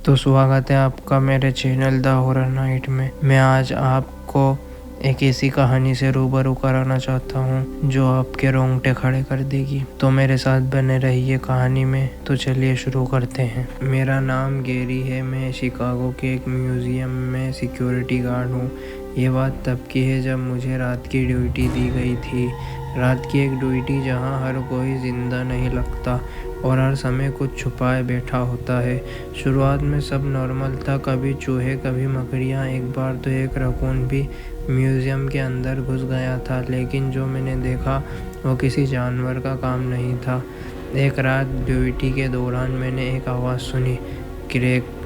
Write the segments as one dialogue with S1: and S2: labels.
S1: तो स्वागत है आपका मेरे चैनल द हॉरर नाइट में। मैं आज आपको एक ऐसी कहानी से रूबरू कराना चाहता हूँ जो आपके रोंगटे खड़े कर देगी। तो मेरे साथ बने रहिए कहानी में। तो चलिए शुरू करते हैं। मेरा नाम गैरी है। मैं शिकागो के एक म्यूज़ियम में सिक्योरिटी गार्ड हूँ। ये बात तब की है जब मुझे रात की ड्यूटी दी गई थी। रात की एक ड्यूटी जहाँ हर कोई जिंदा नहीं लगता और हर समय कुछ छुपाए बैठा होता है। शुरुआत में सब नॉर्मल था, कभी चूहे कभी मकड़ियाँ, एक बार तो एक रकून भी म्यूज़ियम के अंदर घुस गया था। लेकिन जो मैंने देखा वो किसी जानवर का काम नहीं था। एक रात ड्यूटी के दौरान मैंने एक आवाज़ सुनी, क्रेक।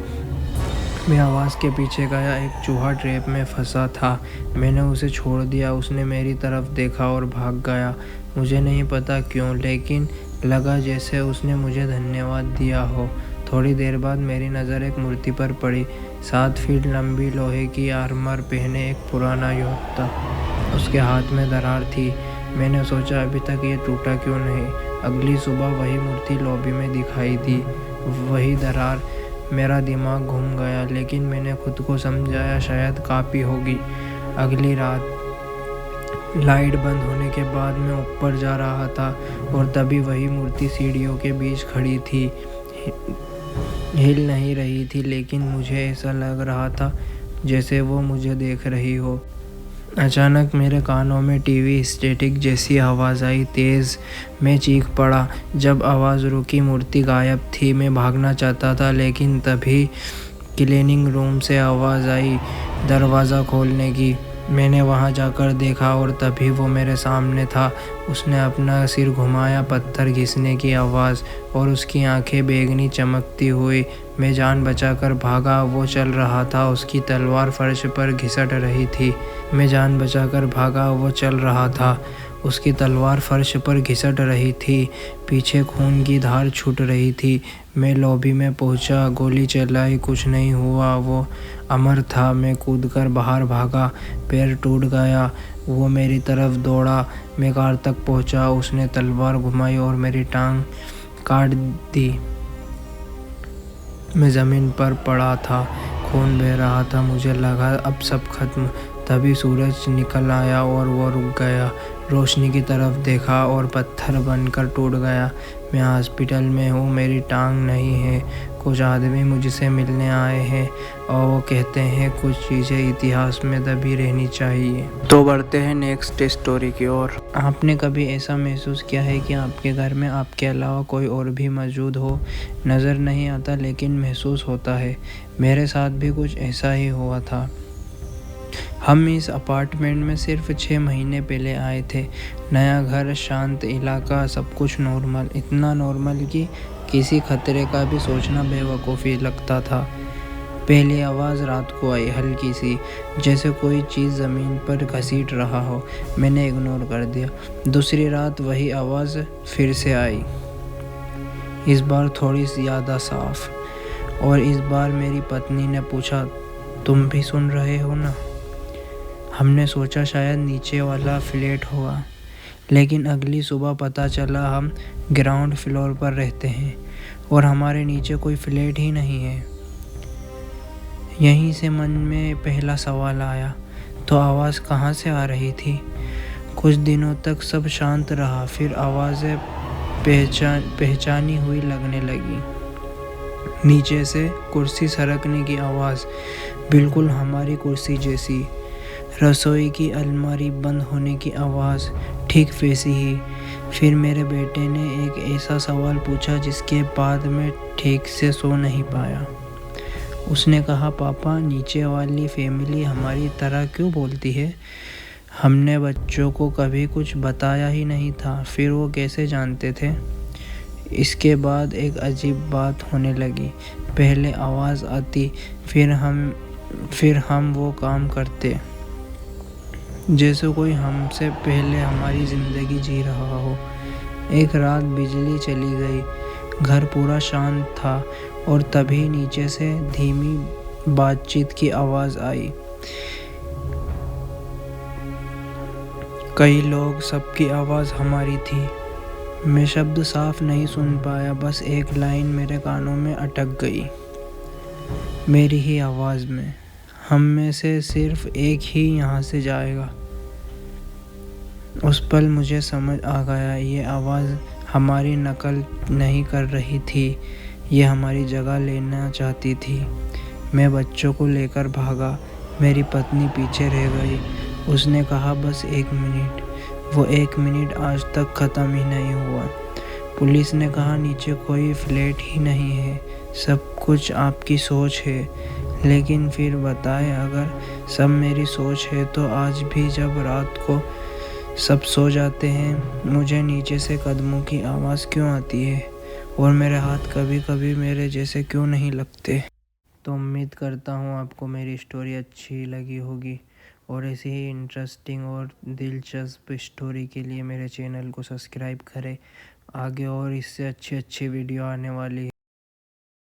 S1: मैं आवाज़ के पीछे गया। एक चूहा ट्रैप में फंसा था। मैंने उसे छोड़ दिया। उसने मेरी तरफ देखा और भाग गया। मुझे नहीं पता क्यों, लेकिन लगा जैसे उसने मुझे धन्यवाद दिया हो। थोड़ी देर बाद मेरी नज़र एक मूर्ति पर पड़ी। 7 फीट लंबी लोहे की आर्मर पहने एक पुराना योद्धा। उसके हाथ में दरार थी। मैंने सोचा अभी तक ये टूटा क्यों नहीं। अगली सुबह वही मूर्ति लॉबी में दिखाई दी, वही दरार। मेरा दिमाग घूम गया, लेकिन मैंने खुद को समझाया शायद काफ़ी होगी। अगली रात लाइट बंद होने के बाद मैं ऊपर जा रहा था और तभी वही मूर्ति सीढ़ियों के बीच खड़ी थी। हिल नहीं रही थी, लेकिन मुझे ऐसा लग रहा था जैसे वो मुझे देख रही हो। अचानक मेरे कानों में टीवी स्टैटिक जैसी आवाज़ आई, तेज़। मैं चीख पड़ा। जब आवाज़ रुकी मूर्ति गायब थी। मैं भागना चाहता था, लेकिन तभी क्लीनिंग रूम से आवाज़ आई दरवाज़ा खोलने की। मैंने वहां जाकर देखा और तभी वो मेरे सामने था। उसने अपना सिर घुमाया, पत्थर घिसने की आवाज़ और उसकी आंखें बैंगनी चमकती हुई। मैं जान बचाकर भागा। वो चल रहा था, उसकी तलवार फर्श पर घिसट रही थी। मैं जान बचाकर भागा। वो चल रहा था, उसकी तलवार फर्श पर घिसट रही थी। पीछे खून की धार छूट रही थी। मैं लॉबी में पहुंचा, गोली चलाई, कुछ नहीं हुआ। वो अमर था। मैं कूदकर बाहर भागा। पैर टूट गया। वो मेरी तरफ दौड़ा। मैं कार तक पहुंचा। उसने तलवार घुमाई और मेरी टांग काट दी। मैं ज़मीन पर पड़ा था, खून बह रहा था। मुझे लगा अब सब खत्म। तभी सूरज निकल आया और वो रुक गया। रोशनी की तरफ देखा और पत्थर बनकर टूट गया। मैं हॉस्पिटल में हूँ, मेरी टांग नहीं है। कुछ आदमी मुझसे मिलने आए हैं और वो कहते हैं कुछ चीज़ें इतिहास में दबी रहनी चाहिए। तो बढ़ते हैं नेक्स्ट स्टोरी की ओर। आपने कभी ऐसा महसूस किया है कि आपके घर में आपके अलावा कोई और भी मौजूद हो? नज़र नहीं आता, लेकिन महसूस होता है। मेरे साथ भी कुछ ऐसा ही हुआ था। हम इस अपार्टमेंट में सिर्फ 6 महीने पहले आए थे। नया घर, शांत इलाका, सब कुछ नॉर्मल। इतना नॉर्मल कि किसी खतरे का भी सोचना बेवकूफ़ी लगता था। पहली आवाज़ रात को आई, हल्की सी, जैसे कोई चीज़ ज़मीन पर घसीट रहा हो। मैंने इग्नोर कर दिया। दूसरी रात वही आवाज़ फिर से आई, इस बार थोड़ी ज़्यादा साफ। और इस बार मेरी पत्नी ने पूछा, तुम भी सुन रहे हो ना? हमने सोचा शायद नीचे वाला फ्लैट होगा, लेकिन अगली सुबह पता चला हम ग्राउंड फ्लोर पर रहते हैं और हमारे नीचे कोई फ्लैट ही नहीं है। यहीं से मन में पहला सवाल आया, तो आवाज़ कहाँ से आ रही थी? कुछ दिनों तक सब शांत रहा, फिर आवाज़ें पहचानी हुई लगने लगी। नीचे से कुर्सी सरकने की आवाज़, बिल्कुल हमारी कुर्सी जैसी। रसोई की अलमारी बंद होने की आवाज़, ठीक वैसी ही। फिर मेरे बेटे ने एक ऐसा सवाल पूछा जिसके बाद मैं ठीक से सो नहीं पाया। उसने कहा, पापा, नीचे वाली फैमिली हमारी तरह क्यों बोलती है? हमने बच्चों को कभी कुछ बताया ही नहीं था, फिर वो कैसे जानते थे? इसके बाद एक अजीब बात होने लगी। पहले आवाज़ आती, फिर हम वो काम करते जैसे कोई हमसे पहले हमारी ज़िंदगी जी रहा हो। एक रात बिजली चली गई, घर पूरा शांत था और तभी नीचे से धीमी बातचीत की आवाज़ आई। कई लोग, सबकी आवाज़ हमारी थी। मैं शब्द साफ नहीं सुन पाया, बस एक लाइन मेरे कानों में अटक गई। मेरी ही आवाज़ में। हम में से सिर्फ एक ही यहाँ से जाएगा। उस पल मुझे समझ आ गया, ये आवाज़ हमारी नकल नहीं कर रही थी, ये हमारी जगह लेना चाहती थी। मैं बच्चों को लेकर भागा। मेरी पत्नी पीछे रह गई। उसने कहा, बस 1 मिनट। वो 1 मिनट आज तक ख़त्म ही नहीं हुआ। पुलिस ने कहा, नीचे कोई फ्लैट ही नहीं है, सब कुछ आपकी सोच है। लेकिन फिर बताएं, अगर सब मेरी सोच है तो आज भी जब रात को सब सो जाते हैं, मुझे नीचे से कदमों की आवाज़ क्यों आती है और मेरे हाथ कभी कभी मेरे जैसे क्यों नहीं लगते। तो उम्मीद करता हूँ आपको मेरी स्टोरी अच्छी लगी होगी, और ऐसी ही इंटरेस्टिंग और दिलचस्प स्टोरी के लिए मेरे चैनल को सब्सक्राइब करें। आगे और इससे अच्छी अच्छी वीडियो आने वाली है।